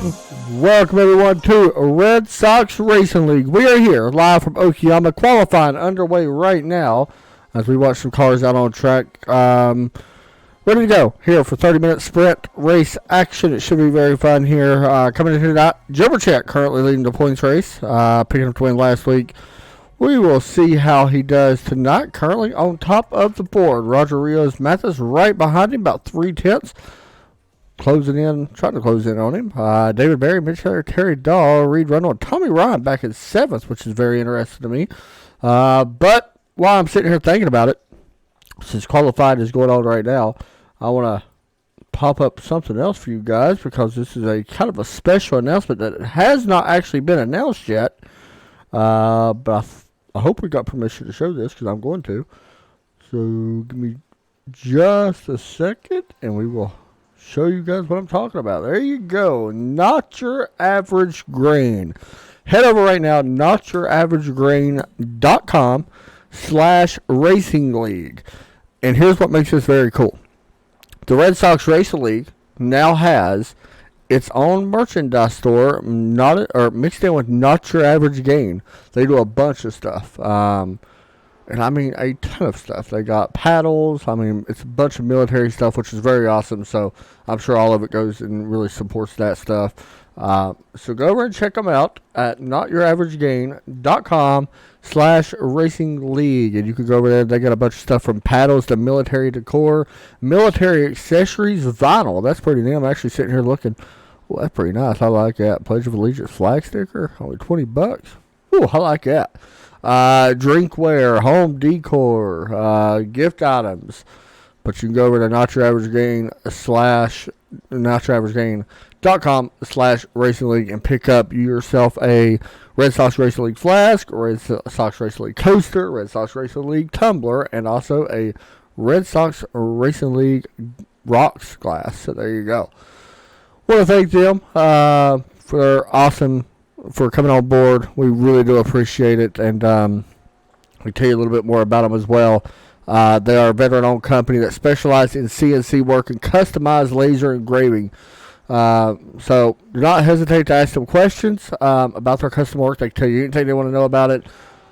Welcome everyone to Red Sox Racing League. We are here live from Okayama, qualifying underway right now as we watch some cars out on track. Ready to go here for 30-minute sprint race action. It should be very fun here. Coming in here tonight, Jobercheck currently leading the points race, picking up the win last week. We will see how he does tonight. Currently on top of the board, Roger Rios Mathis right behind him, about 3/10. Trying to close in on him. David Berry, Mitch Heller, Terry Dahl, Reed Reynolds, Tommy Ryan back in 7th, which is very interesting to me. But while I'm sitting here thinking about it, since qualified is going on right now, I want to pop up something else for you guys because this is a kind of a special announcement that has not actually been announced yet. But I hope we got permission to show this because I'm going to. So give me just a second and we will show you guys what I'm talking about. There you go. Not Your Average Grain. Head over right now, notyouraveragegrain.com/racing league. And here's what makes this very cool. The Red Sox Racing League now has its own merchandise store, mixed in with Not Your Average Gain. They do a bunch of stuff. And I mean a ton of stuff. They got paddles. I mean, it's a bunch of military stuff, which is very awesome. So I'm sure all of it goes and really supports that stuff. So go over and check them out at notyouraveragegain.com/racing league. And you can go over there. They got a bunch of stuff from paddles to military decor, military accessories, vinyl. That's pretty neat. I'm actually sitting here looking. Well, that's pretty nice. I like that. Pledge of Allegiance flag sticker. Only $20. Ooh, I like that. Drinkware, home decor, gift items. But you can go over to notyouraveragegain.com/racing league and pick up yourself a Red Sox Racing League flask, Red Sox Racing League coaster, Red Sox Racing League tumbler, and also a Red Sox Racing League rocks glass. So there you go. Want to thank them for coming on board. We really do appreciate it, and we tell you a little bit more about them as well. They are a veteran-owned company that specializes in CNC work and customized laser engraving. So do not hesitate to ask them questions about their custom work. They can tell you anything they want to know about it,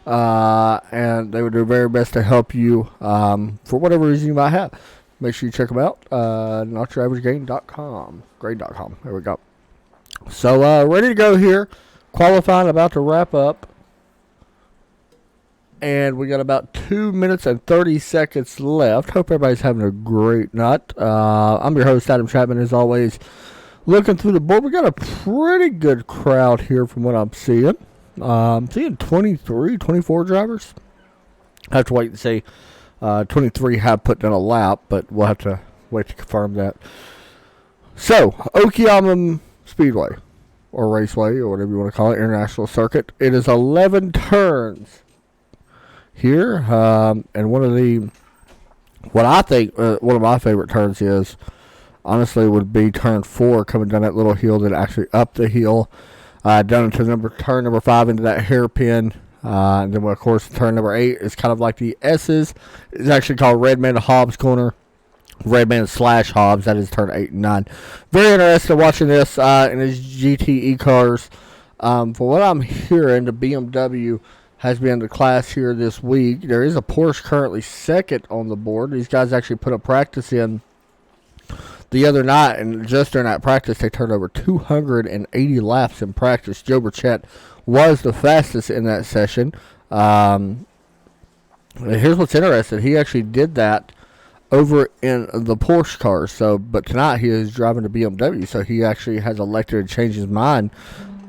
and they would do their very best to help you for whatever reason you might have. Make sure you check them out. notyouraveragegain.com. Grain.com. There we go. So ready to go here. Qualifying about to wrap up. And we got about 2 minutes and 30 seconds left. Hope everybody's having a great night. I'm your host, Adam Chapman, as always. Looking through the board, we got a pretty good crowd here from what I'm seeing. I'm seeing 23, 24 drivers. I have to wait and see. 23 have put down a lap, but we'll have to wait to confirm that. So, Okayama Speedway, or Raceway, or whatever you want to call it, International Circuit. It is 11 turns here, and one of my favorite turns is, honestly, would be turn 4, coming down that little hill, then actually up the hill, down into turn number 5 into that hairpin, and then of course turn number 8 is kind of like the S's. It's actually called Redman to Hobbs Corner. Redman/Hobbs, that is turn 8 and 9. Very interested watching this in his GTE cars. For what I'm hearing, the BMW has been the class here this week. There is a Porsche currently second on the board. These guys actually put a practice in the other night, and just during that practice, they turned over 280 laps in practice. Joe Burchett was the fastest in that session. Here's what's interesting. He actually did that over in the Porsche car. But tonight he is driving the BMW, so he actually has elected to change his mind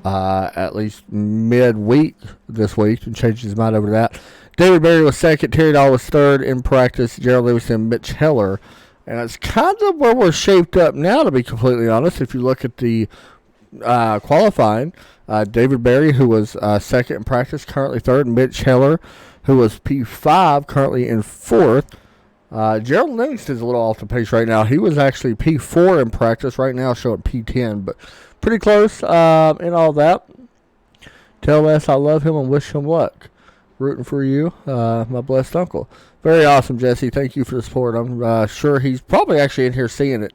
at least midweek this week and changed his mind over that. David Berry was second, Terry Dahl was third in practice, Gerald Lewis and Mitch Heller. And it's kind of where we're shaped up now, to be completely honest. If you look at the qualifying, David Berry, who was second in practice, currently third, and Mitch Heller, who was P5, currently in fourth. Gerald Livingston's a little off the pace right now. He was actually P4 in practice, right now showing P10, but pretty close in all that. Tell Les I love him and wish him luck. Rooting for you, my blessed uncle. Very awesome, Jesse. Thank you for the support. I'm sure he's probably actually in here seeing it,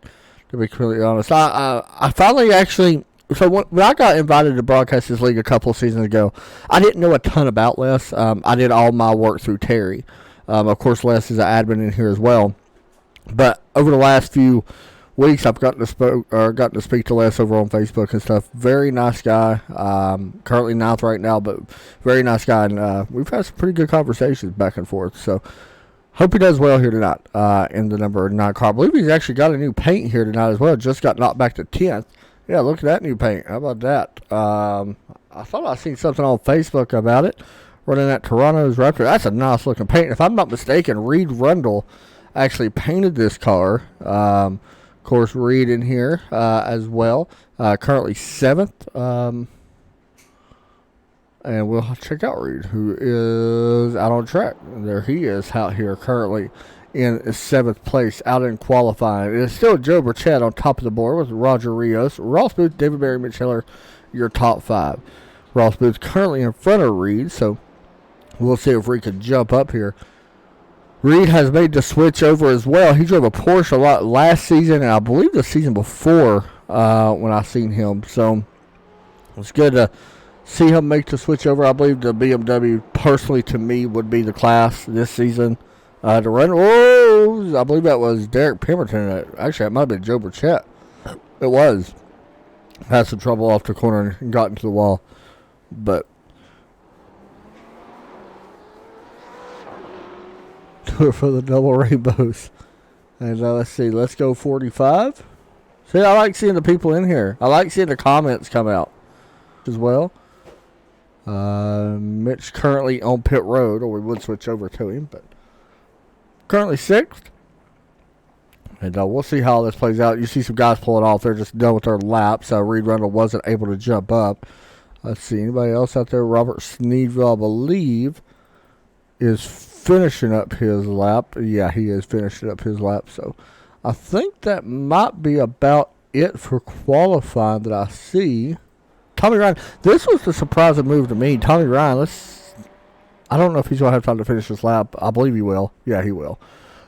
to be completely honest. I finally actually So when I got invited to broadcast this league a couple of seasons ago, I didn't know a ton about Les. I did all my work through Terry. Of course, Les is an admin in here as well. But over the last few weeks, I've gotten to speak to Les over on Facebook and stuff. Very nice guy. Currently ninth right now, but very nice guy. And we've had some pretty good conversations back and forth. So hope he does well here tonight in the number 9 car. I believe he's actually got a new paint here tonight as well. Just got knocked back to 10th. Yeah, look at that new paint. How about that? I thought I seen something on Facebook about it. Running that Toronto's Raptor. That's a nice looking paint. If I'm not mistaken, Reed Rundle actually painted this car. Of course, Reed in here as well. Currently 7th. And we'll check out Reed, who is out on track. There he is out here currently in 7th place, out in qualifying. It's still Joe Burchett on top of the board with Roger Rios. Ross Booth, David Barry, Mitch Heller, your top 5. Ross Booth currently in front of Reed, so we'll see if Reed can jump up here. Reed has made the switch over as well. He drove a Porsche a lot last season, and I believe the season before when I seen him. So it's good to see him make the switch over. I believe the BMW, personally to me, would be the class this season to run. Oh, I believe that was Derek Pemberton. Actually, it might have been Joe Burchett. It was. Had some trouble off the corner and got into the wall. But do it for the double rainbows. And let's see. Let's go 45. See, I like seeing the people in here. I like seeing the comments come out as well. Mitch currently on pit road, or we would switch over to him, but currently 6th. And we'll see how this plays out. You see some guys pulling off. They're just done with their laps. Reed Rundle wasn't able to jump up. Let's see. Anybody else out there? Robert Sneedville, I believe, is finishing up his lap. Yeah, he is finishing up his lap. So I think that might be about it for qualifying that I see. Tommy Ryan, this was the surprising move to me. Tommy Ryan, I don't know if he's going to have time to finish his lap. I believe he will. Yeah, he will.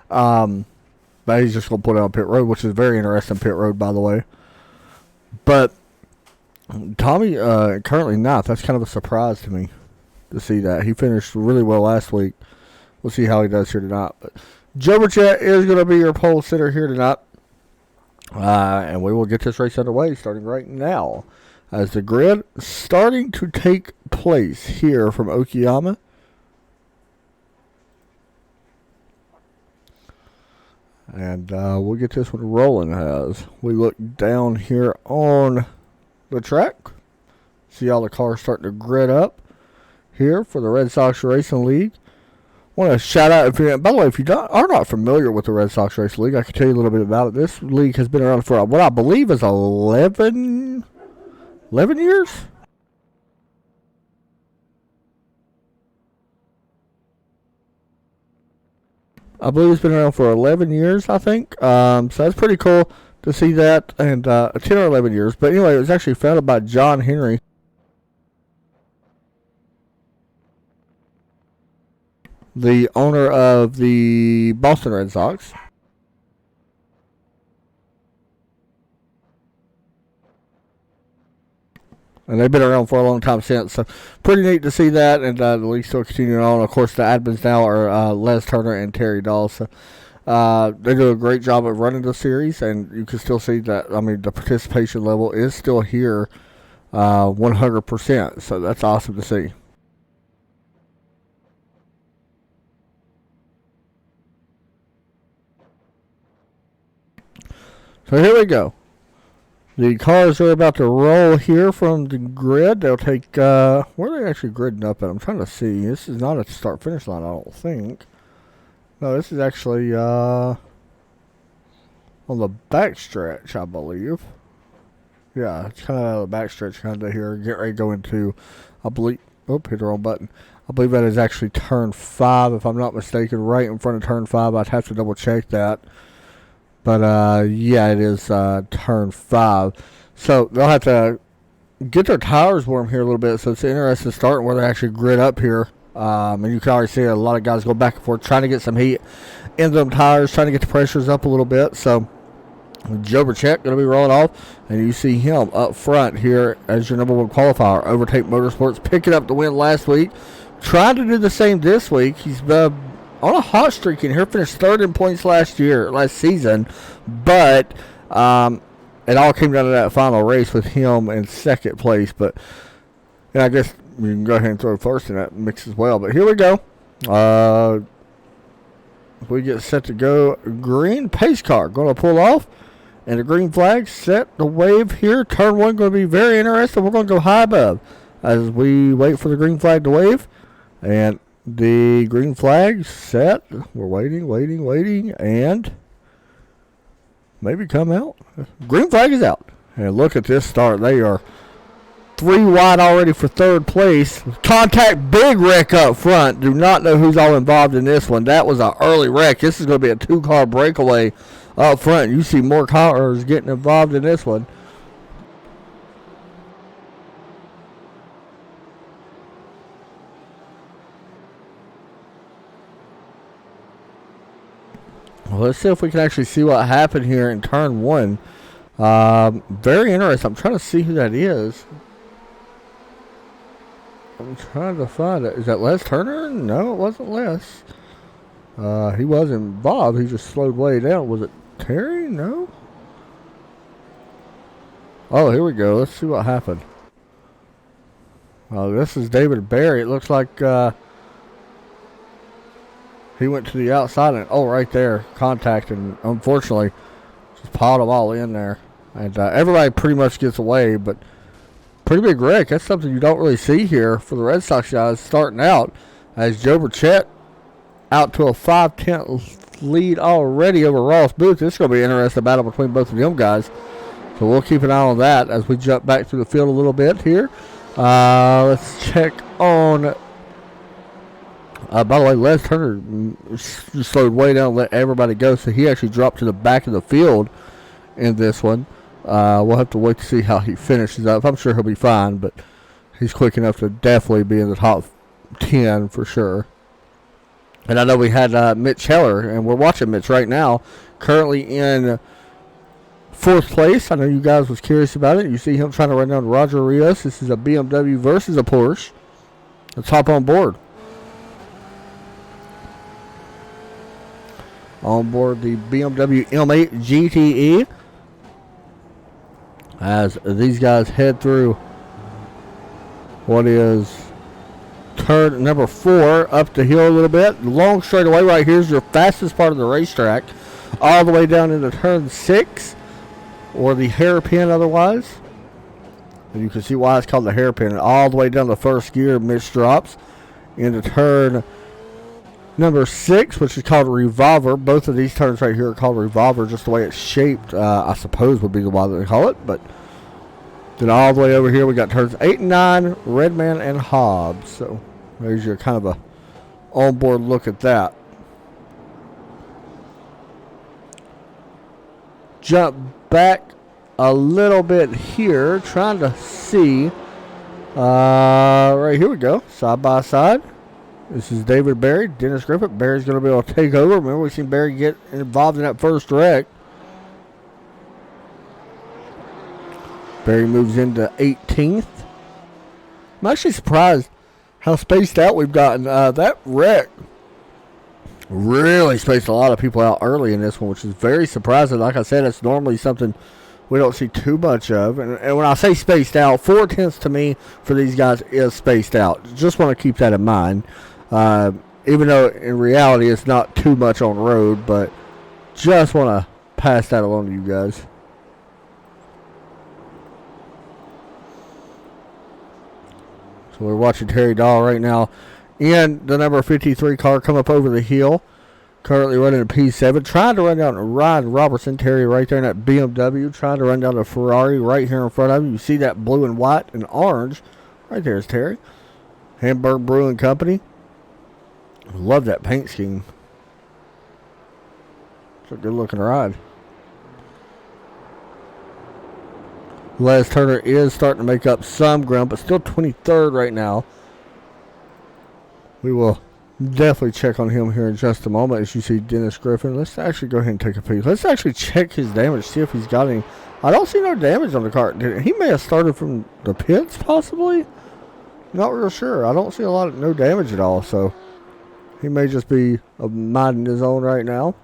But he's just going to put it on pit road, which is very interesting pit road, by the way. But Tommy currently 9th. That's kind of a surprise to me to see that. He finished really well last week. We'll see how he does here tonight. But Joe Burchett is going to be your pole sitter here tonight. And we will get this race underway starting right now, as the grid starting to take place here from Okayama. And we'll get this one rolling as we look down here on the track. See all the cars starting to grid up here for the Red Sox Racing League. Want to shout out, by the way, if you are not familiar with the Red Sox Racing League, I can tell you a little bit about it. This league has been around for what I believe is 11 years? I believe it's been around for 11 years, I think. So that's pretty cool to see that. And 10 or 11 years. But anyway, it was actually founded by John Henry. The owner of the Boston Red Sox. And they've been around for a long time since. So pretty neat to see that. And the league still continuing on. Of course, the admins now are Les Turner and Terry Dahl. So they do a great job of running the series. And you can still see that, I mean, the participation level is still here 100%. So that's awesome to see. So here we go. The cars are about to roll here from the grid. They'll take, where are they actually gridding up at? I'm trying to see. This is not a start-finish line, I don't think. No, this is actually on the backstretch, I believe. Yeah, it's kind of out of the backstretch kind of here. Get ready to go into, I believe, hit the wrong button. I believe that is actually turn 5, if I'm not mistaken, right in front of turn 5. I'd have to double check that. But, yeah, it is turn 5. So they'll have to get their tires warm here a little bit. So it's interesting starting where they actually grid up here. And you can already see a lot of guys go back and forth trying to get some heat into them tires, trying to get the pressures up a little bit. So Joe Burchett going to be rolling off, and you see him up front here as your number one qualifier. Overtake Motorsports picking up the win last week. Trying to do the same this week. He's on a hot streak in here. Finished third in points last season, but it all came down to that final race with him in second place. But and I guess you can go ahead and throw first in that mix as well. But here we go. We get set to go. Green pace car going to pull off. And the green flag set the wave here. Turn one going to be very interesting. We're going to go high above as we wait for the green flag to wave. And the green flag set. We're waiting. And maybe come out. Green flag is out. And look at this start. They are 3 wide already for third place. Contact, big wreck up front. Do not know who's all involved in this one. That was an early wreck. This is going to be a 2-car breakaway up front. You see more cars getting involved in this one. Well, let's see if we can actually see what happened here in turn one. Very interesting. I'm trying to see who that is. I'm trying to find it. Is that Les Turner? No, it wasn't Les. He wasn't Bob. He just slowed way down. Was it Terry? No. Oh, here we go. Let's see what happened. Oh, this is David Barry. It looks like he went to the outside and right there, contact, and unfortunately just piled them all in there. And everybody pretty much gets away, but pretty big wreck. That's something you don't really see here for the Red Sox guys starting out, as Joe Burchett out to a 5-10 lead already over Ross Booth. This is going to be an interesting battle between both of them guys. So we'll keep an eye on that as we jump back through the field a little bit here. Let's check on... by the way, Les Turner just slowed way down and let everybody go, so he actually dropped to the back of the field in this one. We'll have to wait to see how he finishes up. I'm sure he'll be fine, but he's quick enough to definitely be in the top 10 for sure. And I know we had Mitch Heller, and we're watching Mitch right now, currently in 4th place. I know you guys was curious about it. You see him trying to run down Roger Rios. This is a BMW versus a Porsche. Let's hop on board. On board the BMW M8 GTE as these guys head through what is turn number 4 up the hill a little bit. Long straightaway right here is your fastest part of the racetrack, all the way down into turn 6, or the hairpin otherwise. And you can see why it's called the hairpin. All the way down the first gear, Mitch drops into turn number 6, which is called Revolver. Both of these turns right here are called Revolver, just the way it's shaped, I suppose would be the why they call it. But then all the way over here, we got turns 8 and 9, Redman and Hobbs. So there's your kind of a on-board look at that. Jump back a little bit here, trying to see. Right here we go, side by side. This is David Barry, Dennis Griffith. Barry's going to be able to take over. Remember, we've seen Barry get involved in that first wreck. Barry moves into 18th. I'm actually surprised how spaced out we've gotten. That wreck really spaced a lot of people out early in this one, which is very surprising. Like I said, it's normally something we don't see too much of. And when I say spaced out, 4/10 to me for these guys is spaced out. Just want to keep that in mind. Even though in reality it's not too much on road, but just want to pass that along to you guys. So we're watching Terry Dahl right now in the number 53 car come up over the hill. Currently running a P7. Trying to run down Ryan Robertson. Terry right there in that BMW. Trying to run down a Ferrari right here in front of him. You see that blue and white and orange. Right there is Terry. Hamburg Brewing Company. Love that paint scheme. It's a good looking ride. Les Turner is starting to make up some ground, but still 23rd right now. We will definitely check on him here in just a moment. As you see Dennis Griffin, let's actually go ahead and take a peek. Let's actually check his damage, see if he's got any. I don't see no damage on the car. He may have started from the pits, possibly. Not real sure. I don't see no damage at all, so he may just be minding his own right now.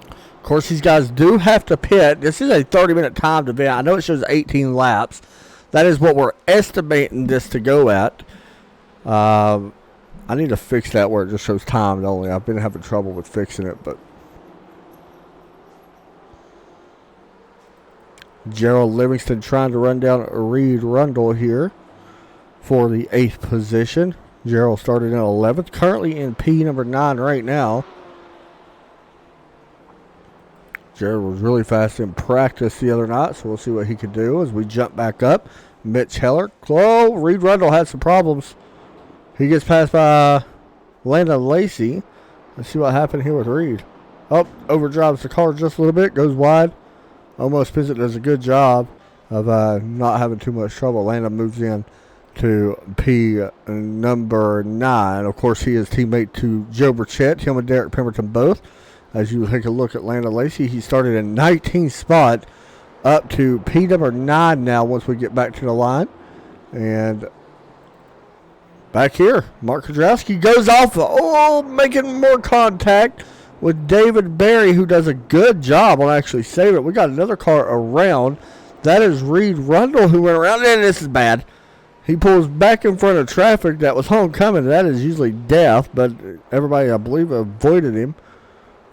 Of course, these guys do have to pit. This is a 30-minute timed event. I know it shows 18 laps. That is what we're estimating this to go at. I need to fix that where it just shows timed only. I've been having trouble with fixing it, but Gerald Livingston trying to run down Reed Rundle here for the 8th position. Gerald started in 11th, currently in P number 9 right now. Jared was really fast in practice the other night, so we'll see what he can do as we jump back up. Mitch Heller. Oh, Reed Rundle had some problems. He gets passed by Landon Lacey. Let's see what happened here with Reed. Oh, overdrives the car just a little bit, goes wide. Almost Pizzit does a good job of not having too much trouble. Landon moves in to P number 9. Of course, he is teammate to Joe Burchett, him and Derek Pemberton both. As you take a look at Landon Lacey, he started in 19th spot up to P number 9 now once we get back to the line. And back here, Mark Kudrowski goes off, making more contact with David Berry, who does a good job on actually saving it. We got another car around. That is Reed Rundle, who went around, and this is bad. He pulls back in front of traffic. That was homecoming. That is usually death, but everybody, I believe, avoided him.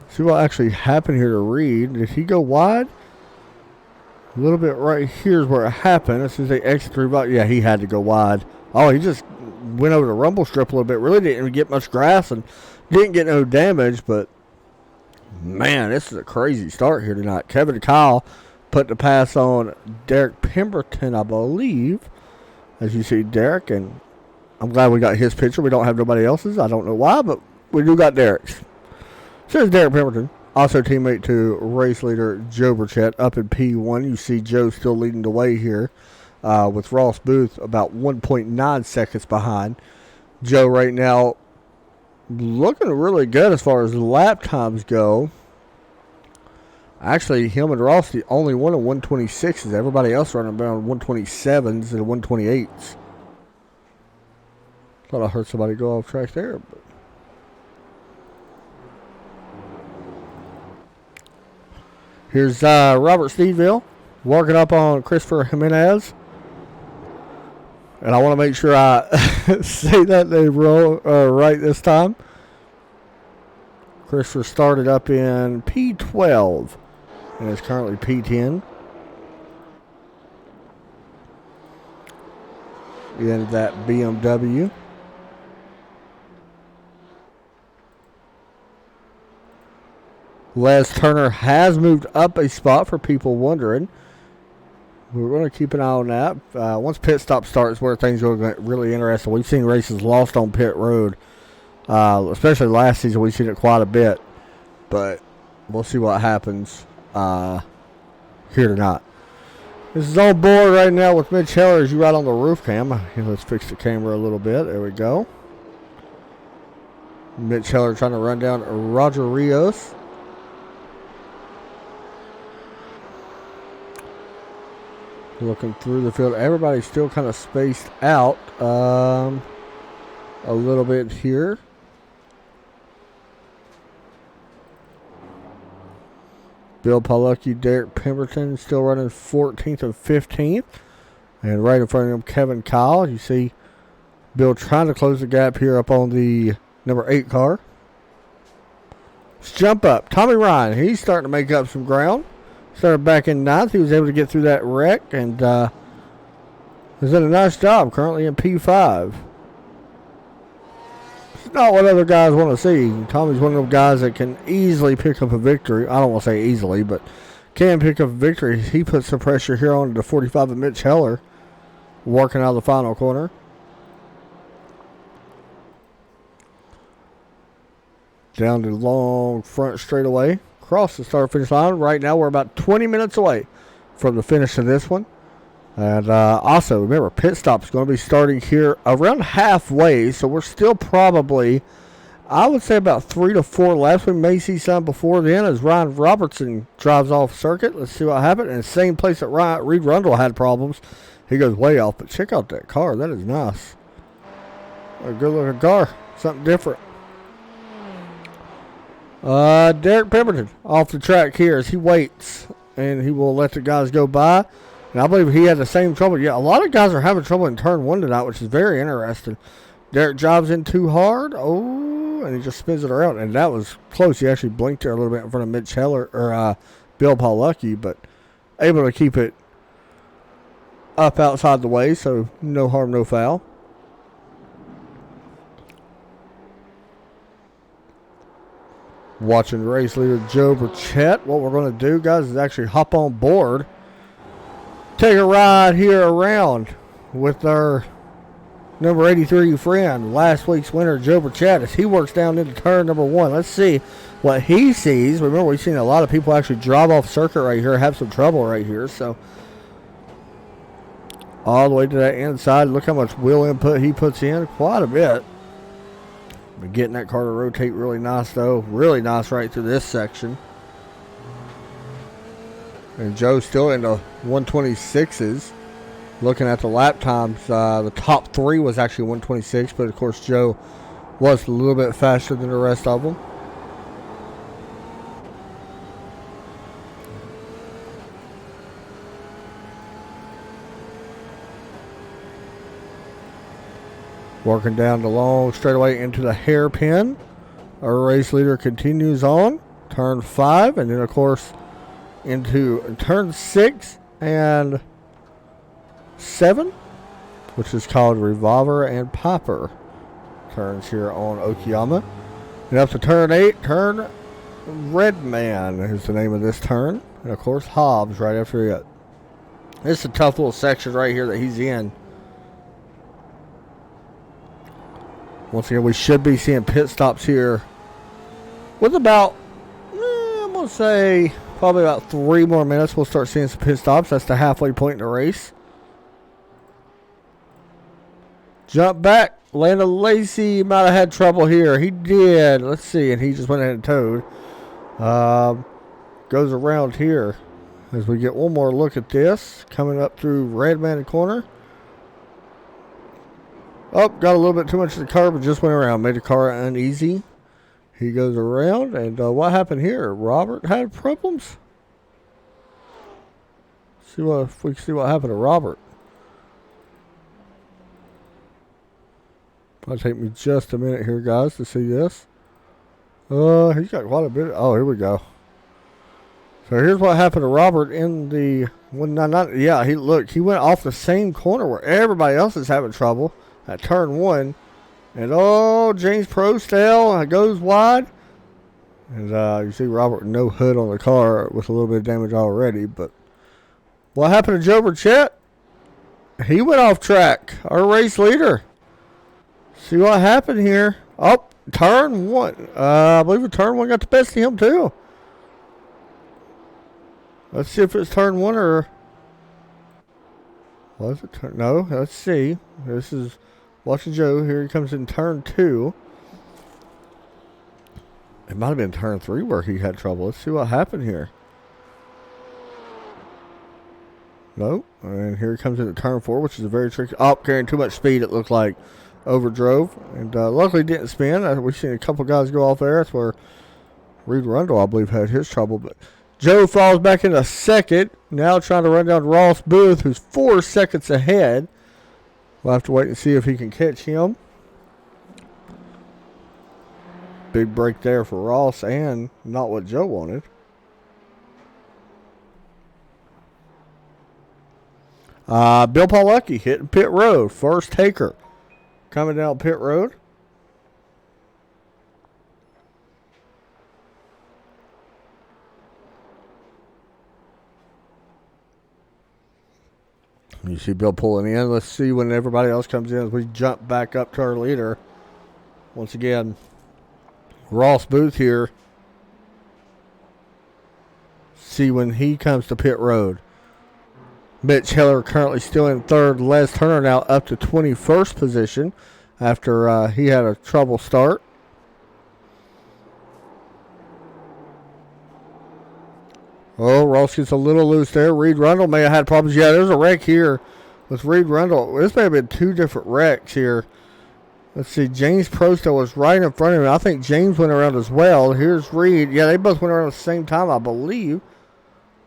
See what actually happened here to Reed. Did he go wide? A little bit right here is where it happened. As soon as they exit through, yeah, he had to go wide. Oh, he just went over the rumble strip a little bit. Really didn't even get much grass and didn't get no damage, but man, this is a crazy start here tonight. Kevin Kyle put the pass on Derek Pemberton, I believe. As you see, Derek, and I'm glad we got his picture. We don't have nobody else's. I don't know why, but we do got Derek's. So there's Derek Pemberton, also teammate to race leader Joe Burchett up in P1. You see Joe still leading the way here with Ross Booth about 1.9 seconds behind. Joe right now looking really good as far as lap times go. Actually, him and Ross the only one in 126s. Everybody else running around 127s and 128s. Thought I heard somebody go off track there, but here's Robert Steedville working up on Christopher Jimenez. And I want to make sure I say that name right this time. Christopher started up in P12 and is currently P10. In that BMW. Les Turner has moved up a spot for people wondering. We're going to keep an eye on that. Once pit stop starts, where things will get really interesting. We've seen races lost on pit road. Especially last season, we've seen it quite a bit. But we'll see what happens here tonight. This is on board right now with Mitch Heller as you ride on the roof cam. Let's fix the camera a little bit. There we go. Mitch Heller trying to run down Roger Rios. Looking through the field. Everybody's still kind of spaced out a little bit here. Bill Palucki, Derek Pemberton still running 14th and 15th. And right in front of him, Kevin Kyle. You see Bill trying to close the gap here up on the number 8 car. Let's jump up. Tommy Ryan, he's starting to make up some ground. Started back in 9th. He was able to get through that wreck and has done a nice job. Currently in P5. It's not what other guys want to see. Tommy's one of those guys that can easily pick up a victory. I don't want to say easily, but can pick up a victory. He puts some pressure here on the 45 of Mitch Heller, working out of the final corner. Down the long front straightaway. Across the start finish line. Right now we're about 20 minutes away from the finish of this one. And also remember, pit stop's going to be starting here around halfway, so we're still probably I would say about 3 to 4 laps. We may see some before then as Ryan Robertson drives off circuit. Let's see what happens. And the same place that Reed Rundle had problems. He goes way off. But check out that car. That is nice. A good looking car. Something different. Derek Pemberton off the track here as he waits. And he will let the guys go by. And I believe he had the same trouble. Yeah, a lot of guys are having trouble in turn 1 tonight, which is very interesting. Derek drives in too hard. Oh, and he just spins it around. And that was close. He actually blinked there a little bit in front of Mitch Heller or Bill Pawlucki, but able to keep it up outside the way, so no harm, no foul. Watching race leader Joe Burchett. What we're going to do, guys, is actually hop on board. Take a ride here around with our number 83 friend, last week's winner, Joe Burchett, as he works down into turn number 1. Let's see what he sees. Remember, we've seen a lot of people actually drive off circuit right here, have some trouble right here. So, all the way to that inside. Look how much wheel input he puts in. Quite a bit. But getting that car to rotate really nice, though. Really nice right through this section. And Joe's still in the 126s. Looking at the lap times, the top 3 was actually 126, but of course Joe was a little bit faster than the rest of them. Working down the long straightaway into the hairpin. Our race leader continues on. Turn 5, and then of course into turn 6 and 7, which is called Revolver and Popper turns here on Okayama. And up to turn 8, turn Redman is the name of this turn. And of course Hobbs right after it. This is a tough little section right here that he's in. Once again, we should be seeing pit stops here with about, I'm going to say, probably about 3 more minutes. We'll start seeing some pit stops. That's the halfway point in the race. Jump back. Landon Lacey might have had trouble here. He did. Let's see. And he just went ahead and towed. Goes around here as we get one more look at this. Coming up through Redman corner. Oh, got a little bit too much of the curb and just went around. Made the car uneasy. He goes around. And what happened here? Robert had problems? See what if we can see what happened to Robert. It'll take me just a minute here, guys, to see this. He's got quite a bit. Oh, here we go. So here's what happened to Robert in the he went off the same corner where everybody else is having trouble at turn 1. And James Prostell goes wide. And you see Robert with no hood on the car with a little bit of damage already. But what happened to Joe Burchett? He went off track. Our race leader. See what happened here. Oh, turn 1. I believe turn 1 got the best of him too. Let's see if it's turn 1 or was it turn? No, let's see. This is watching Joe. Here he comes in turn 2. It might have been turn 3 where he had trouble. Let's see what happened here. Nope. And here he comes into turn 4, which is a very tricky. Oh, carrying too much speed, it looked like. Overdrove. And luckily didn't spin. We've seen a couple guys go off there. That's where Reed Rundle, I believe, had his trouble. But Joe falls back into second. Now trying to run down Ross Booth, who's 4 seconds ahead. We'll have to wait and see if he can catch him. Big break there for Ross and not what Joe wanted. Bill Pawlucki hitting pit road. First taker coming down pit road. You see Bill pulling in. Let's see when everybody else comes in as we jump back up to our leader. Once again, Ross Booth here. See when he comes to pit road. Mitch Heller currently still in third. Les Turner now up to 21st position after he had a trouble start. Oh, Ross gets a little loose there. Reed Rundle may have had problems. Yeah, there's a wreck here with Reed Rundle. This may have been two different wrecks here. Let's see. James Prosto was right in front of him. I think James went around as well. Here's Reed. Yeah, they both went around at the same time, I believe.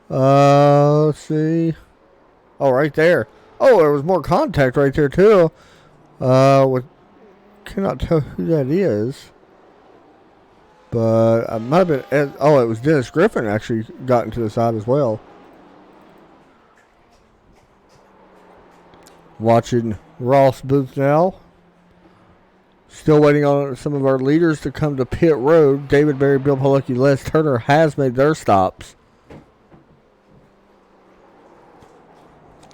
Let's see. Oh, right there. Oh, there was more contact right there, too. Cannot tell who that is. But I might have been. Oh, it was Dennis Griffin actually got into the side as well. Watching Ross Booth now. Still waiting on some of our leaders to come to pit road. David Berry, Bill Polucki, Les Turner has made their stops.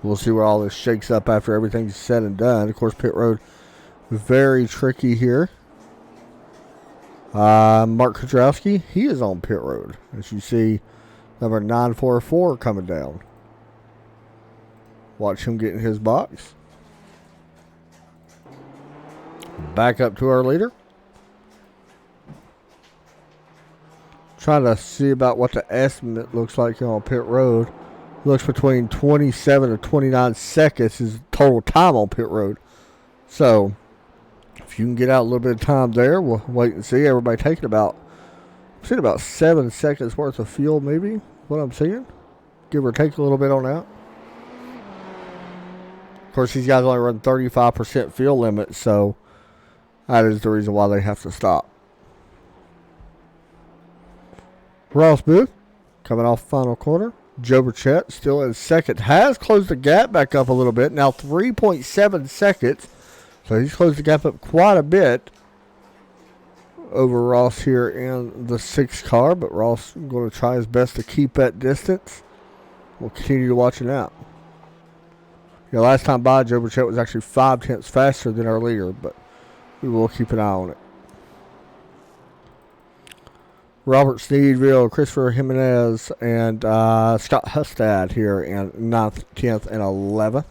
We'll see where all this shakes up after everything's said and done. Of course, pit road very tricky here. Mark Kudrowski, he is on pit road. As you see, number 944 coming down. Watch him get in his box. Back up to our leader. Trying to see about what the estimate looks like here on pit road. Looks between 27 to 29 seconds is total time on pit road. So, if you can get out a little bit of time there, we'll wait and see. Everybody taking I'm seeing about 7 seconds worth of fuel, maybe, what I'm seeing. Give or take a little bit on that. Of course, these guys only run 35% fuel limit, so that is the reason why they have to stop. Ross Booth coming off final corner. Joe Burchett still in second. Has closed the gap back up a little bit. Now 3.7 seconds. So he's closed the gap up quite a bit over Ross here in the 6th car. But Ross going to try his best to keep that distance. We'll continue to watch it out. Yeah, last time by, Joe Burchett was actually 5/10 faster than our leader. But we will keep an eye on it. Robert Sneedville, Christopher Jimenez, and Scott Hustad here in 9th, 10th, and 11th.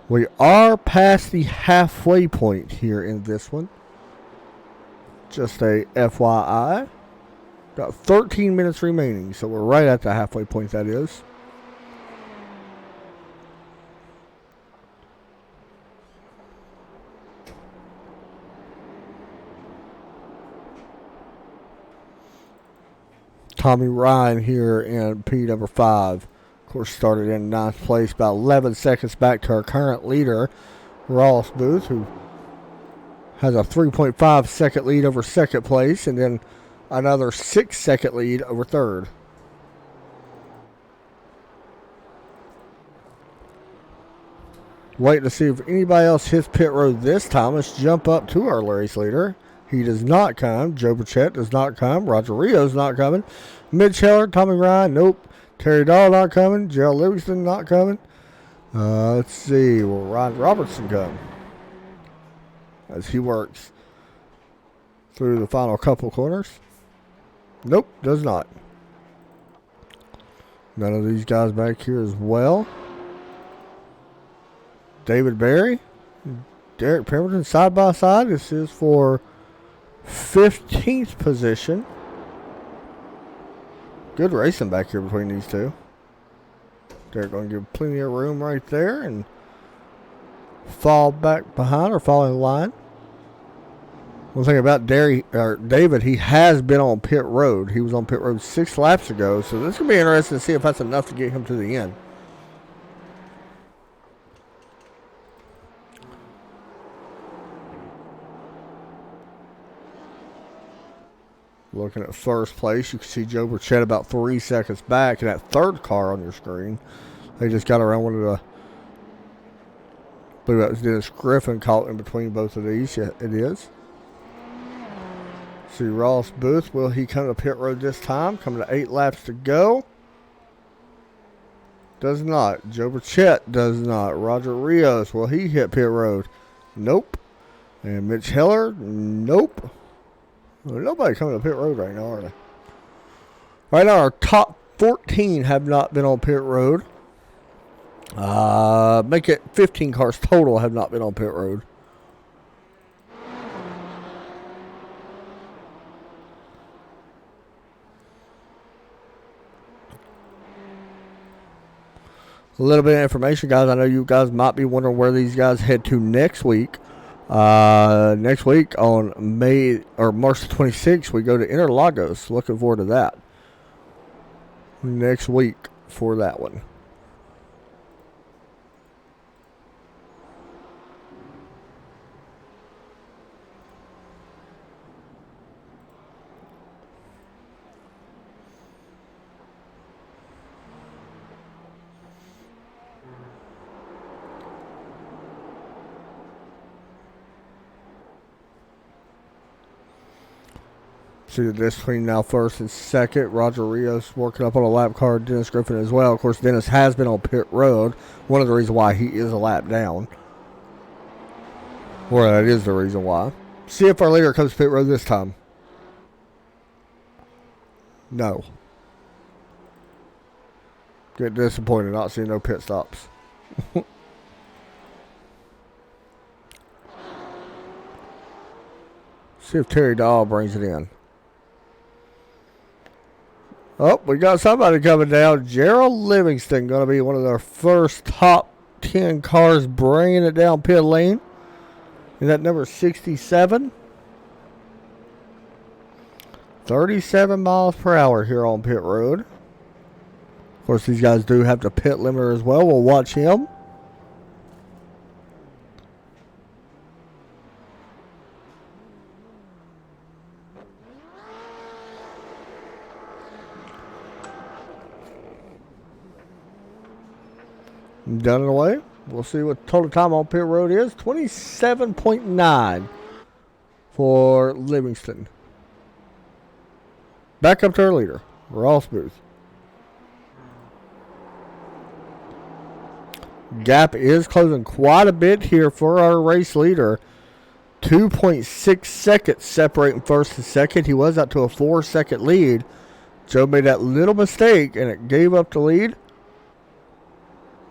We are past the halfway point here in this one. Just a FYI. Got 13 minutes remaining, so we're right at the halfway point, that is. Tommy Ryan here in P number 5. Of course, started in 9th place, about 11 seconds back to our current leader, Ross Booth, who has a 3.5 second lead over 2nd place, and then another 6 second lead over 3rd. Waiting to see if anybody else hits pit road this time. Let's jump up to our race leader. He does not come. Joe Burchett does not come. Roger Rios not coming. Mitch Heller, Tommy Ryan, nope. Terry Dahl not coming. Gerald Livingston not coming. Let's see. Will Ryan Robertson come? As he works through the final couple corners. Nope, does not. None of these guys back here as well. David Berry, Derek Pemberton side by side. This is for 15th position. Good racing back here between these two. They're going to give plenty of room right there and fall back behind or fall in line. One thing about David, he has been on pit road. He was on pit road 6 laps ago, so this is going to be interesting to see if that's enough to get him to the end. Looking at first place, you can see Joe Burchett about 3 seconds back in that 3rd car on your screen. They just got around one of the, I believe that was Dennis Griffin caught in between both of these. Yeah, it is. See Ross Booth, will he come to pit road this time? Coming to 8 laps to go. Does not. Joe Burchett does not. Roger Rios, will he hit pit road? Nope. And Mitch Heller, nope. Well, nobody coming to pit road right now, are they? Right now, our top 14 have not been on pit road. Make it 15 cars total have not been on pit road. A little bit of information, guys. I know you guys might be wondering where these guys head to next week. Next week on March 26th, we go to Interlagos. Looking forward to that. Next week for that one. See the difference between now first and second. Roger Rios working up on a lap car. Dennis Griffin as well. Of course, Dennis has been on pit road. One of the reasons why he is a lap down. Or that is the reason why. See if our leader comes to pit road this time. No. Get disappointed not seeing no pit stops. See if Terry Dahl brings it in. Oh, we got somebody coming down. Gerald Livingston going to be one of their first top 10 cars bringing it down pit lane. Is that number 67? 37 miles per hour here on pit road. Of course, these guys do have the pit limiter as well. We'll watch him. Done and away. We'll see what total time on pit road is. 27.9 for Livingston. Back up to our leader, Ross Booth. Gap is closing quite a bit here for our race leader. 2.6 seconds separating first and second. He was up to a 4-second lead. Joe made that little mistake and it gave up the lead.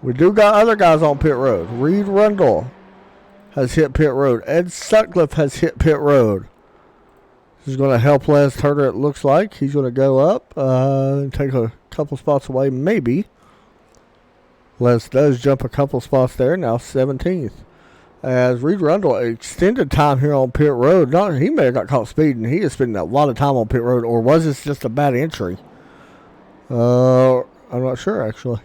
We do got other guys on pit road. Reed Rundle has hit pit road. Ed Sutcliffe has hit pit road. This is going to help Les Turner, it looks like. He's going to go up and take a couple spots away, maybe. Les does jump a couple spots there, now 17th. As Reed Rundle extended time here on pit road. He may have got caught speeding. He is spending a lot of time on pit road, or was this just a bad entry? I'm not sure, actually.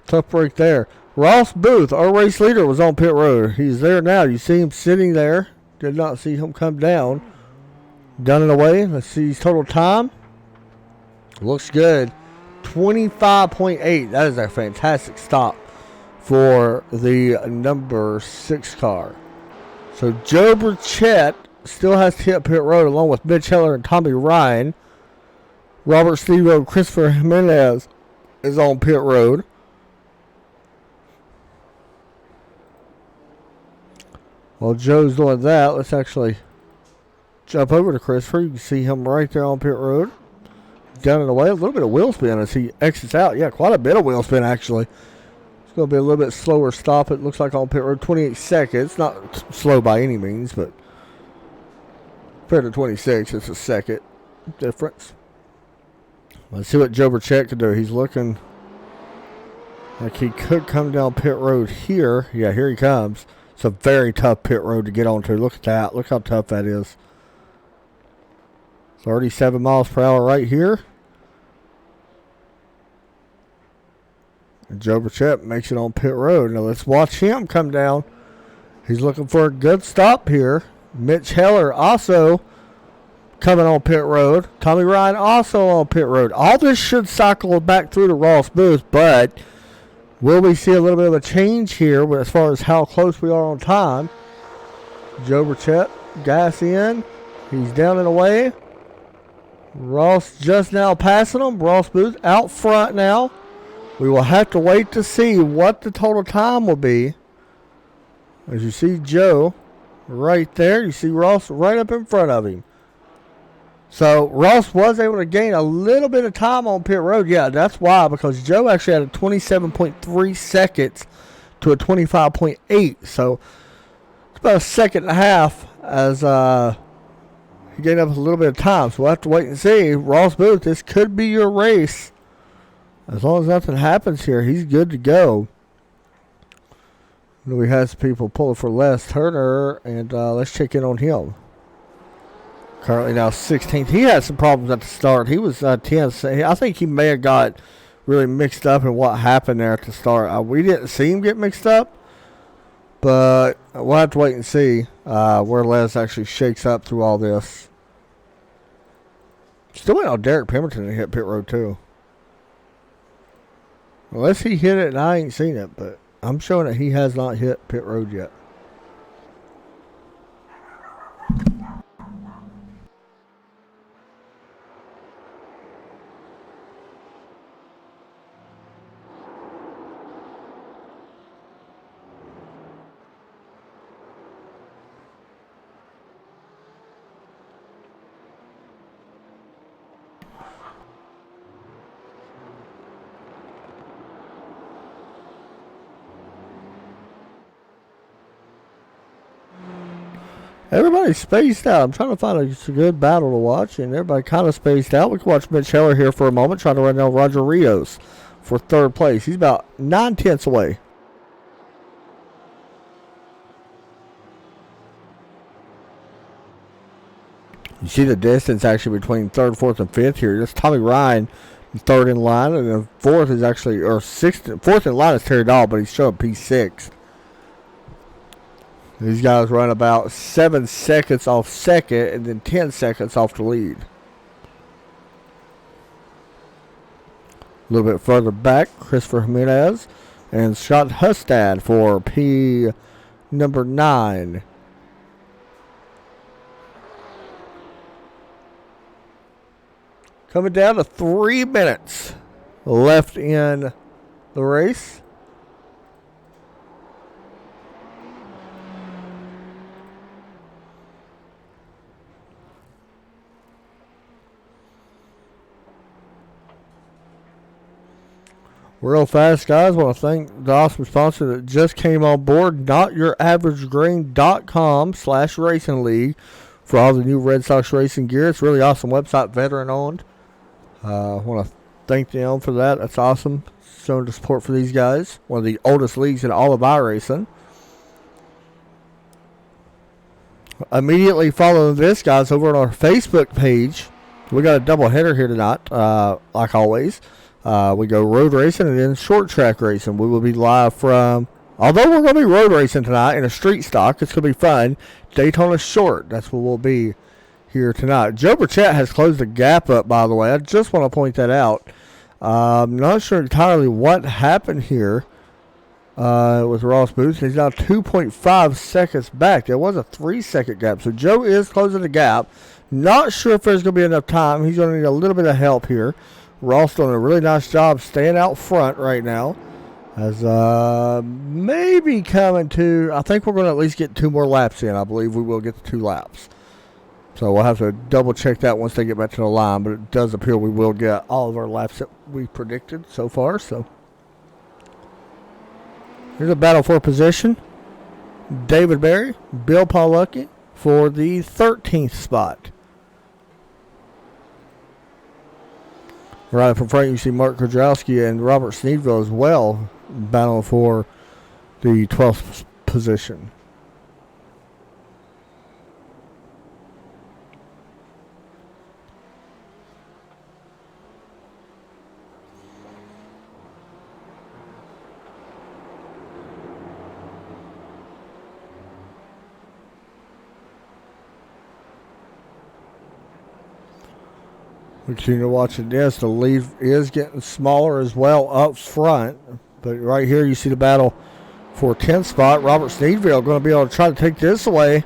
Tough break there. Ross Booth, our race leader, was on pit road. He's there now. You see him sitting there. Did not see him come down. Done and away. Let's see his total time. Looks good. 25.8. That is a fantastic stop for the number 6 car. So Joe Burchett still has to hit pit road along with Mitch Heller and Tommy Ryan. Robert Stevo and Christopher Jimenez is on pit road. While Joe's doing that, let's actually jump over to Christopher. You can see him right there on pit road. Down and away. A little bit of wheel spin as he exits out. Yeah, quite a bit of wheel spin, actually. It's going to be a little bit slower stop. It looks like on pit road, 28 seconds. Not slow by any means, but compared to 26, it's a second difference. Let's see what Joe Burchett can do. He's looking like he could come down pit road here. Yeah, here he comes. It's a very tough pit road to get onto. Look at that. Look how tough that is. 37 miles per hour right here. And Joe Burchett makes it on pit road. Now let's watch him come down. He's looking for a good stop here. Mitch Heller also coming on pit road. Tommy Ryan also on pit road. All this should cycle back through to Ross Booth, but will we see a little bit of a change here as far as how close we are on time? Joe Burchett, gas in. He's down and away. Ross just now passing him. Ross Booth out front now. We will have to wait to see what the total time will be. As you see Joe right there. You see Ross right up in front of him. So Ross was able to gain a little bit of time on pit road. Yeah, that's why, because Joe actually had a 27.3 seconds to a 25.8. So it's about a second and a half as he gained up a little bit of time. So we'll have to wait and see. Ross Booth, this could be your race As long as nothing happens here, he's good to go. We have some people pulling for Les Turner, and let's check in on him. Currently now 16th. He had some problems at the start. He was 10th. I think he may have got really mixed up in what happened there at the start. We didn't see him get mixed up, but we'll have to wait and see where Les actually shakes up through all this. Still waiting on Derek Pemberton to hit pit road too. Unless he hit it and I ain't seen it, but I'm showing that he has not hit pit road yet. Everybody's spaced out. I'm trying to find a good battle to watch, and everybody kind of spaced out. We can watch Mitch Heller here for a moment, trying to run down Roger Rios for third place. He's about 9/10 away. You see the distance actually between third, fourth, and fifth here. That's Tommy Ryan, third in line, and then fourth is actually, or sixth, fourth in line is Terry Dahl, but he's showing P6. These guys run about 7 seconds off second and then 10 seconds off the lead. A little bit further back, Christopher Jimenez and Scott Hustad for P number 9. Coming down to 3 minutes left in the race. Real fast, guys. I want to thank the awesome sponsor that just came on board, NotYourAverageGreen.com/Racing League for all the new Red Sox racing gear. It's a really awesome website, veteran owned. I want to thank them for that. That's awesome. Showing the support for these guys. One of the oldest leagues in all of iRacing. Immediately following this, guys, over on our Facebook page, we got a double header here tonight, like always. We go road racing and then short track racing. We will be live from, although we're going to be road racing tonight in a street stock, it's going to be fun. Daytona Short, that's what we'll be here tonight. Joe Burchett has closed the gap up, by the way. I just want to point that out. I'm not sure entirely what happened here with Ross Booth. He's now 2.5 seconds back. There was a 3-second gap, so Joe is closing the gap. Not sure if there's going to be enough time. He's going to need a little bit of help here. Ross doing a really nice job staying out front right now. As maybe coming to, I think we're going to at least get 2 more laps in. I believe we will get the 2 laps. So we'll have to double check that once they get back to the line. But it does appear we will get all of our laps that we predicted so far. So here's a battle for position. David Berry, Bill Paulucki for the 13th spot. Right from front, you see Mark Krajowski and Robert Sneedville as well battling for the 12th position. We continue watching this. The lead is getting smaller as well up front. But right here you see the battle for 10th spot. Robert Sneedville going to be able to try to take this away.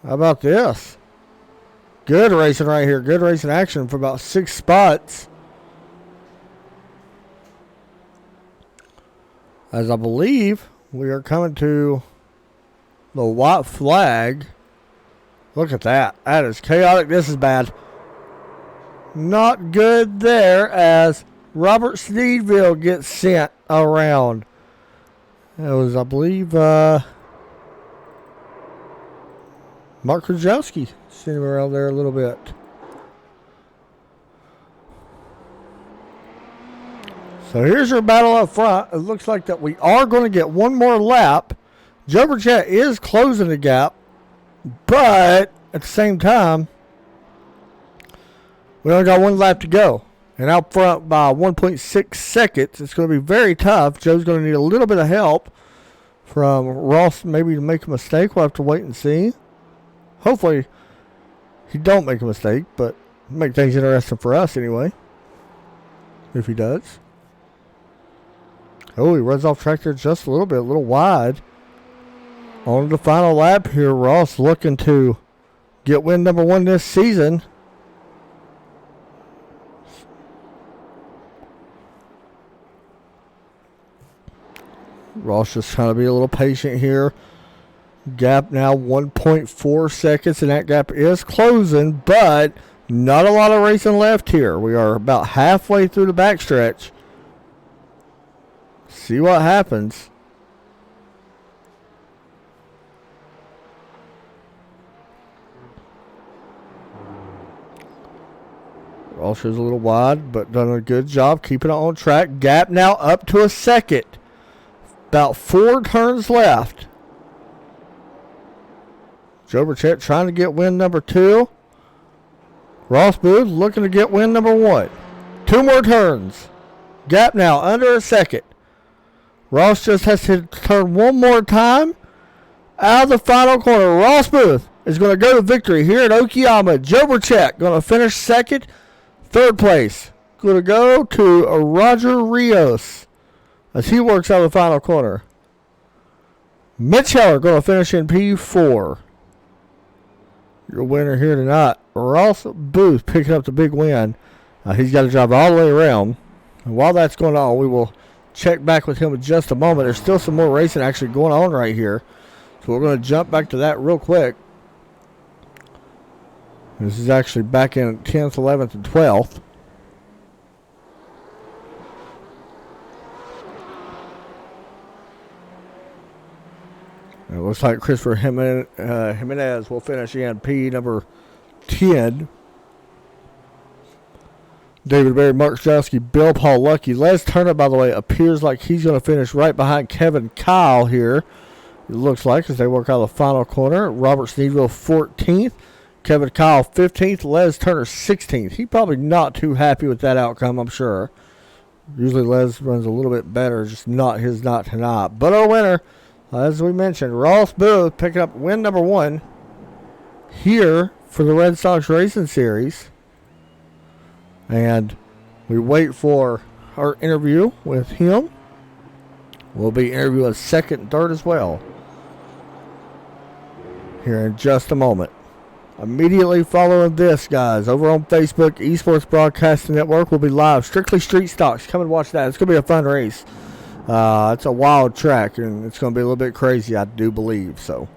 How about this? Good racing right here. Good racing action for about 6 spots. As I believe we are coming to the white flag. Look at that. That is chaotic. This is bad. Not good there as Robert Sneedville gets sent around. It was, I believe, Mark Krajowski sent him around there a little bit. So here's your battle up front. It looks like that we are going to get one more lap. Joe Burchett is closing the gap, but at the same time, we only got one lap to go. And out front by 1.6 seconds. It's going to be very tough. Joe's going to need a little bit of help from Ross maybe to make a mistake. We'll have to wait and see. Hopefully he don't make a mistake, but make things interesting for us anyway. If he does. Oh, he runs off track there just a little wide. On the final lap here, Ross looking to get win number 1 this season. Ross just trying to be a little patient here. Gap now 1.4 seconds, and that gap is closing, but not a lot of racing left here. We are about halfway through the backstretch. See what happens. Ross is a little wide, but done a good job keeping it on track. Gap now up to a second. About 4 turns left. Joe Burchett trying to get win number 2. Ross Booth looking to get win number 1. 2 more turns. Gap now under a second. Ross just has to turn one more time. Out of the final corner, Ross Booth is going to go to victory here at Okayama. Joe Burchett going to finish second. Third place going to go to Roger Rios as he works out of the final corner. Mitch Heller going to finish in P4. Your winner here tonight, Ross Booth, picking up the big win. He's got to drive all the way around. And while that's going on, we will check back with him in just a moment. There's still some more racing actually going on right here. So we're going to jump back to that real quick. This is actually back in 10th, 11th, and 12th. It looks like Christopher Jimenez will finish in P number 10. David Berry, Mark Strowski, Bill Paul Lucky. Les Turner, by the way, appears like he's going to finish right behind Kevin Kyle here. It looks like as they work out the final corner. Robert Sneedville 14th. Kevin Kyle 15th. Les Turner 16th. He's probably not too happy with that outcome, I'm sure. Usually Les runs a little bit better, just not his night tonight. But our winner, as we mentioned, Ross Booth picking up win number 1 here for the Red Sox Racing Series. And we wait for our interview with him. We'll be interviewing second and third as well here in just a moment. Immediately following this, guys, over on Facebook, Esports Broadcasting Network will be live. Strictly Street Stocks. Come and watch that. It's going to be a fun race. It's a wild track, and it's going to be a little bit crazy, I do believe. So,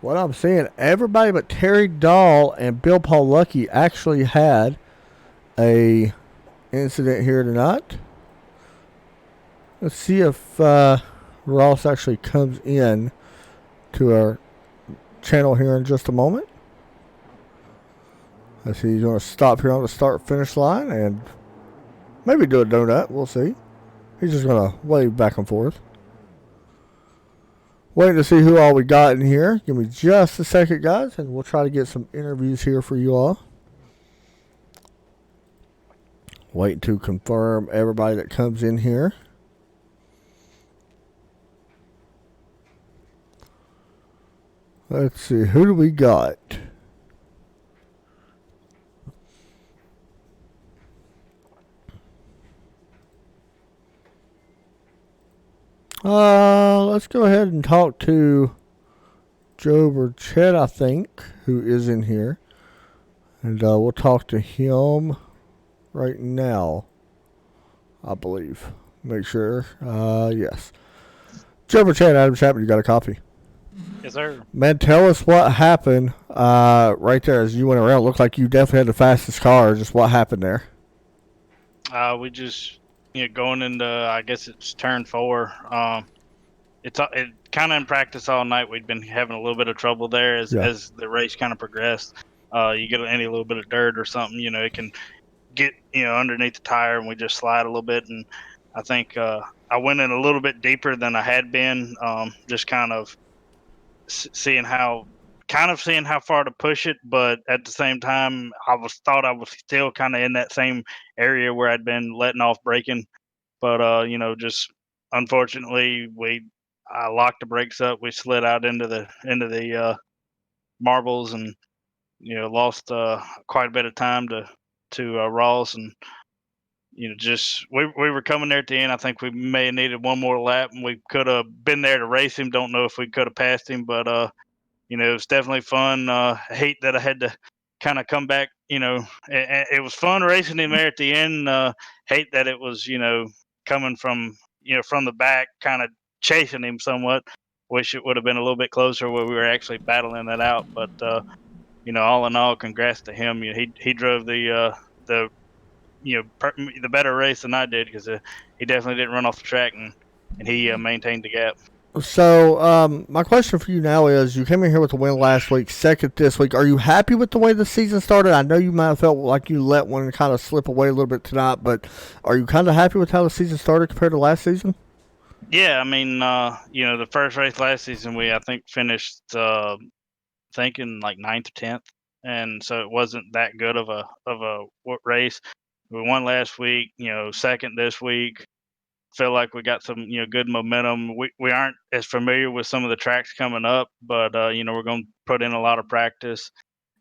what I'm seeing, everybody but Terry Dahl and Bill Paul Lucky actually had a incident here tonight. Let's see if Ross actually comes in to our channel here in just a moment. I see he's going to stop here on the start-finish line and maybe do a donut. We'll see. He's just going to wave back and forth. Waiting to see who all we got in here. Give me just a second, guys, and we'll try to get some interviews here for you all. Waiting to confirm everybody that comes in here. Let's see, who do we got? Let's go ahead and talk to Joe Burchett, I think, who is in here. And we'll talk to him right now, I believe. Make sure. Yes. Joe Burchett, Adam Chapman, you got a copy? Yes, sir. Man, tell us what happened right there as you went around. It looked like you definitely had the fastest car. Just what happened there? We just, going into, I guess it's turn 4. it kind of in practice all night. We'd been having a little bit of trouble there as Yeah. the race kind of progressed. You get any little bit of dirt or something, it can get underneath the tire, and we just slide a little bit. And I think I went in a little bit deeper than I had been, just kind of seeing how far to push it, but at the same time, I was still kind of in that same area where I'd been letting off braking. But just unfortunately, I locked the brakes up. We slid out into the marbles, and lost quite a bit of time to Ross. And just we were coming there at the end. I think we may have needed one more lap, and we could have been there to race him. Don't know if we could have passed him, but it was definitely fun. Hate that I had to kind of come back. It was fun racing him there at the end. Hate that it was coming from from the back, kind of chasing him somewhat. Wish it would have been a little bit closer where we were actually battling it out. But all in all, congrats to him. He drove the the better race than I did, because he definitely didn't run off the track, and he maintained the gap. So, my question for you now is: you came in here with a win last week, second this week. Are you happy with the way the season started? I know you might have felt like you let one kind of slip away a little bit tonight, but are you kind of happy with how the season started compared to last season? Yeah, I mean, the first race last season, I think finished thinking like ninth or 10th, and so it wasn't that good of a race. We won last week, second this week. Feel like we got some good momentum. We aren't as familiar with some of the tracks coming up, but we're going to put in a lot of practice.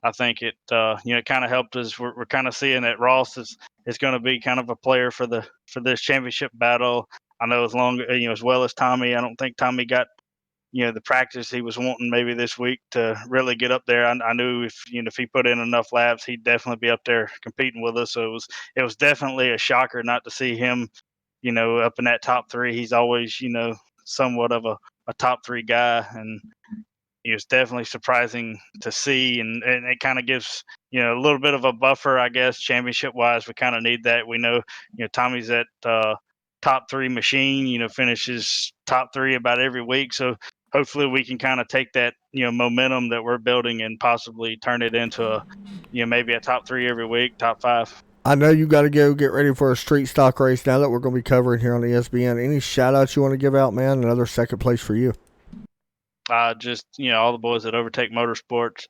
I think it kind of helped us. We're kind of seeing that Ross is going to be kind of a player for this championship battle. I know as well as Tommy. I don't think Tommy got the practice he was wanting maybe this week to really get up there. I knew if he put in enough laps, he'd definitely be up there competing with us. So it was definitely a shocker not to see him up in that top three. He's always somewhat of a top three guy, and it was definitely surprising to see. And it kind of gives a little bit of a buffer, I guess, championship wise. We kind of need that. We know Tommy's that top three machine. Finishes top three about every week. So hopefully we can kind of take that momentum that we're building and possibly turn it into a maybe a top three every week, top five. I know you got to go get ready for a street stock race now that we're going to be covering here on ESPN. Any shout outs you want to give out, man? Another second place for you. Just all the boys that Overtake Motorsports,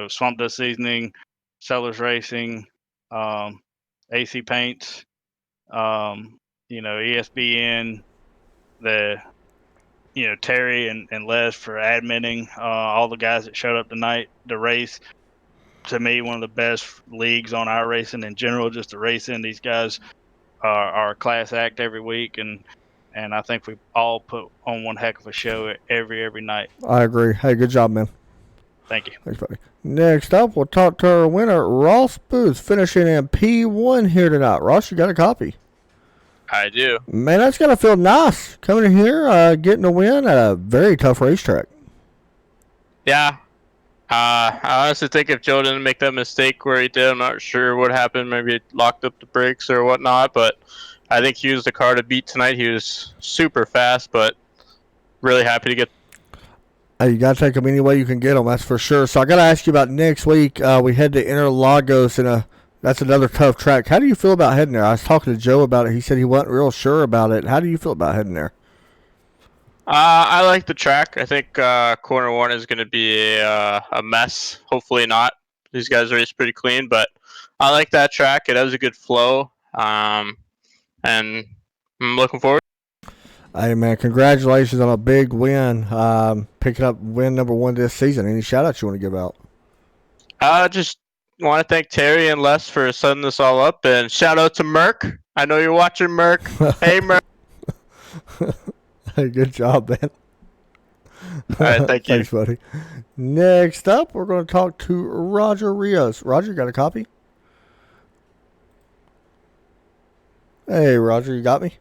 Swamp Dust Seasoning, Sellers Racing, AC Paints, ESBN, the Terry and Les for admitting, all the guys that showed up tonight to race. To me, one of the best leagues on our racing in general, just to racing. These guys are a class act every week, and I think we all put on one heck of a show every night. I agree. Hey, good job, man. Thank you. Thanks, buddy. Next up, we'll talk to our winner, Ross Booth, finishing in P1 here tonight. Ross, you got a copy? I do. Man, that's going to feel nice coming in here, getting a win at a very tough racetrack. Yeah. I honestly think if Joe didn't make that mistake where he did, I'm not sure what happened. Maybe it locked up the brakes or whatnot, but I think he used the car to beat tonight. He was super fast, but really happy to get. Hey, you got to take them any way you can get them, that's for sure. So I got to ask you about next week. We head to Interlagos, and that's another tough track. How do you feel about heading there? I was talking to Joe about it. He said he wasn't real sure about it. How do you feel about heading there? I like the track. I think corner one is going to be a mess. Hopefully not. These guys race pretty clean, but I like that track. It has a good flow, and I'm looking forward. Hey, man, congratulations on a big win, picking up win number 1 this season. Any shout-outs you want to give out? Just want to thank Terry and Les for setting this all up, and shout out to Merck. I know you're watching, Merck. Hey, Merck. Hey, good job, man. All right, thank you. Thanks, buddy. Next up, we're going to talk to Roger Rios. Roger, you got a copy? Hey, Roger, you got me?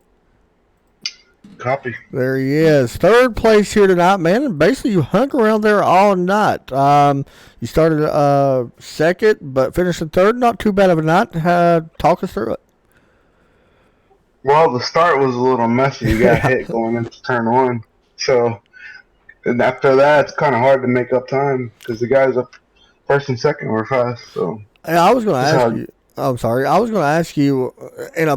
Copy. There he is. Third place here tonight, man. And basically, you hung around there all night. You started second, but finished in third. Not too bad of a night. Talk us through it. Well, the start was a little messy. You got hit going into turn one. So, and after that, it's kind of hard to make up time because the guys up first and second were fast. So, Hey, I was going to that's ask how. you. I'm sorry. I was going to ask you in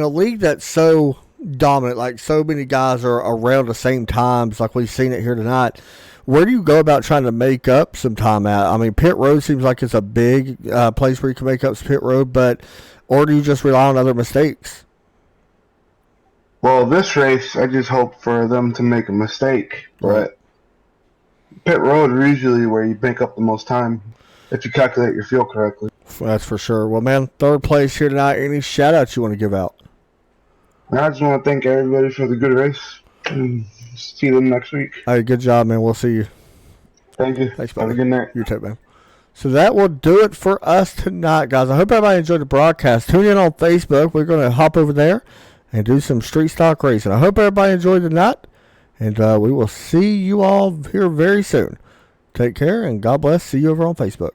a league that's so dominant, like so many guys are around the same times, like we've seen it here tonight. Where do you go about trying to make up some time at? I mean, pit road seems like it's a big place where you can make up some pit road, but or do you just rely on other mistakes? Well, this race, I just hope for them to make a mistake. Right. But pit road is usually where you make up the most time if you calculate your fuel correctly. That's for sure. Well, man, third place here tonight. Any shout outs you want to give out? And I just want to thank everybody for the good race. And see them next week. Hey, good job, man. We'll see you. Thank you. Thanks, Have buddy. a good night. You too, man. So that will do it for us tonight, guys. I hope everybody enjoyed the broadcast. Tune in on Facebook. We're going to hop over there and do some street stock racing. I hope everybody enjoyed the night, and we will see you all here very soon. Take care, and God bless. See you over on Facebook.